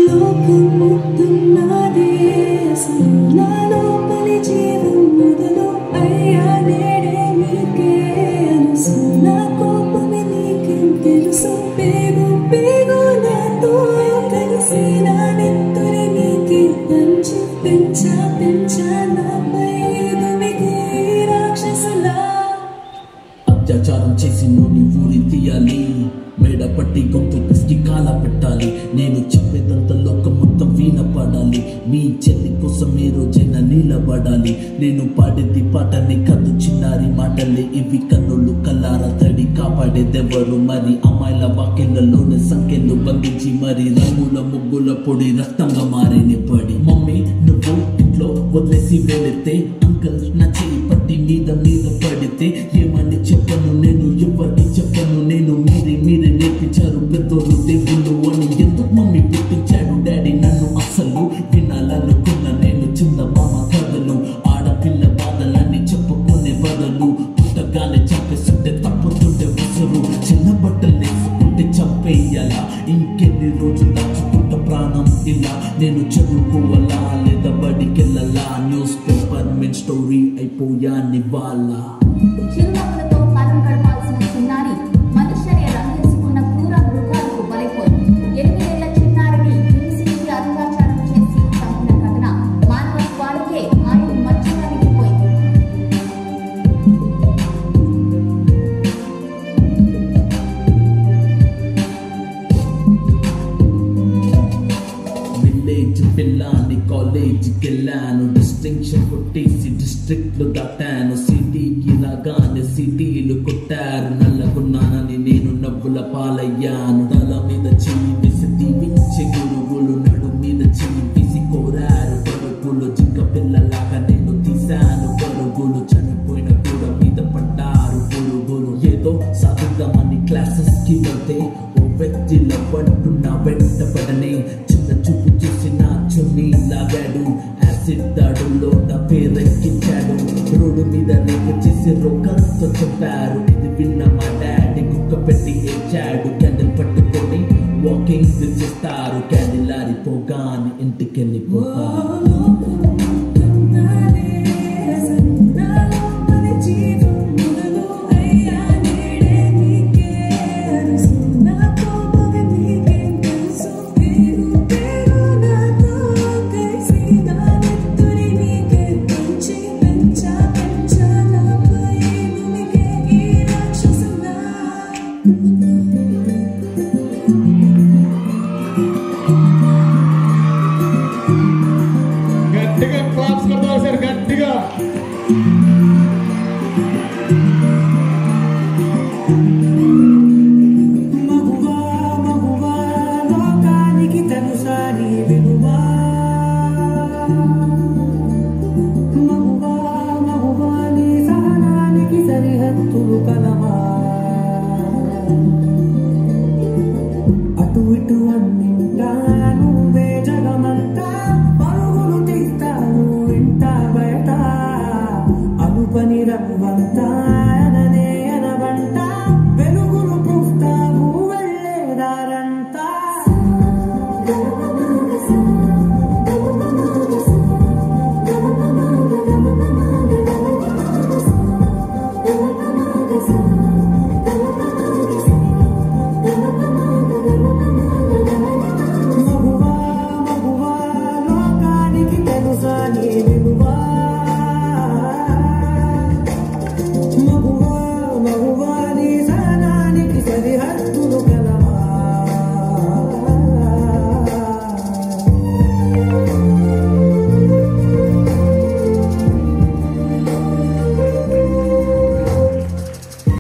లోకం మొత్తం నాదే అసలు నా లోపలి జీవం మొదలు అయ్యా నేడే మీకే అనుసు నా కోపమే నీకేం తెలుసు పేగు పేగు నాతో కలిసి నా నెత్తురి నీకే పంచి పెంచా పెంచా నాపై దుమికి రాక్షసులా అత్యాచారం చేసి నోని ఊరి తీయాలి మేడ పట్టి గొంతు పిసికి కాల పెట్టాలి నేను చెప్పేదంత లోకం మొత్తం వీణ పాడాలి మీ చెల్లి కోసం ఏ రోజైనా నిలబడాలి నేను పాడేది పాటని కదు చిన్నారి మాటలే ఇవి కన్నులు కల్లార తడి కాపాడేదెవరు మరి అమ్మాయిల వాక్యలలోనే సంఖ్యలు బంధించి మరి రంగుల ముగ్గుల పొడి రక్తంగా మారేని పడి మమ్మీ నువ్వు ఇంట్లో వదిలేసి వెళితే అంకల్ నా చెయ్యి పట్టి మీద మీద పడితే ఏమని చెప్పను నేను ఎవరికి చెప్పను నేను మీరే నేర్పించారు పెద్దోరు దేవుళ్ళు అని ఎందుకు మమ్మీ పుట్టించాడు డాడీ నన్ను అసలు వినాలనుకున్న నేను చిన్న మామ కథలు ఆడపిల్ల బాధలన్నీ చెప్పుకునే బదులు పుట్టగానే చంపేస్తుంటే తప్పుతుంటే ఉసురు చిన్న బట్టలు వేసుకుంటే చంపేయాలా ఇంకెన్ని రోజులు దాచుకుంట ప్రాణం ఇలా నేను చదువుకోవాలా లేదా బడికెళ్ళాలా న్యూస్ పేపర్ మెయిన్ స్టోరీ అయిపోయా నివాళ చిరునవ్వులతో కాలం గడపాల్సిన చిన్నారి మనుష్యనే రంగేసుకున్న క్రూర మృగాలకు బలైపోయింది 8 ఏళ్ల చిన్నారిని హింసించి అత్యాచారం చేసి చంపిన ఘటన మానవత్వానికే ఆయన మధ్యగా మిగిలిపోయింది. విలేజ్ పిల్లాన్ని కాలేజీకి వెళ్ళాను డిస్టింక్షన్ కొట్టేసి డిస్ట్రిక్ట్ లో దాటాను సిటీకి రాగానే సిటీలు కొట్టారు నల్లగున్నానని నేను నవ్వుల పాలయ్యాను తల మీద చెయ్యి వేసి దీవించే గురువులు నడు మీద చెయ్యి వేసి కోరారు పరుగులు జింక పిల్లలాగా నేను తీశాను పరుగులు చనిపోయిన కూడా మీద పడ్డారు పురుగులు ఏదో సాధిద్దామని క్లాసెస్ కి వెళ్తే ఓ వ్యక్తిల పట్టు నా వెంట పడనే చిన్న చూపు చూసి నా చున్నీ లాగాడు యాసిడ్ దాడుల్లో నా పేరెక్కించాడు రోడ్డు మీద రేపు చేసి రొక్కతో చెప్పారు ఇది విన్న మా డాడీ కుక్క పెట్టి ఏడ్చాడు క్యాండిల్ పట్టుకొని వాకింగ్ చేస్తారు క్యాండిల్ ఆరిపోగానే ఇంటికి వెళ్ళిపోతారు గట్టిగా క్లాప్స్ కొడతారు సార్ గట్టిగా మగువా మగువా లోకానికి తెలుసా నీ విలువా మగువా మగువా నీ సహనానికి సరిహద్దులు కలవా అటు ఇటు అన్నింటా నువ్వే జగమంతా పరుగులు తీస్తాను ఇంట బయట అనుపని రవ్వంతా అననే అనవంట వెలుగులు పూస్తావు వెళ్ళేదారంతా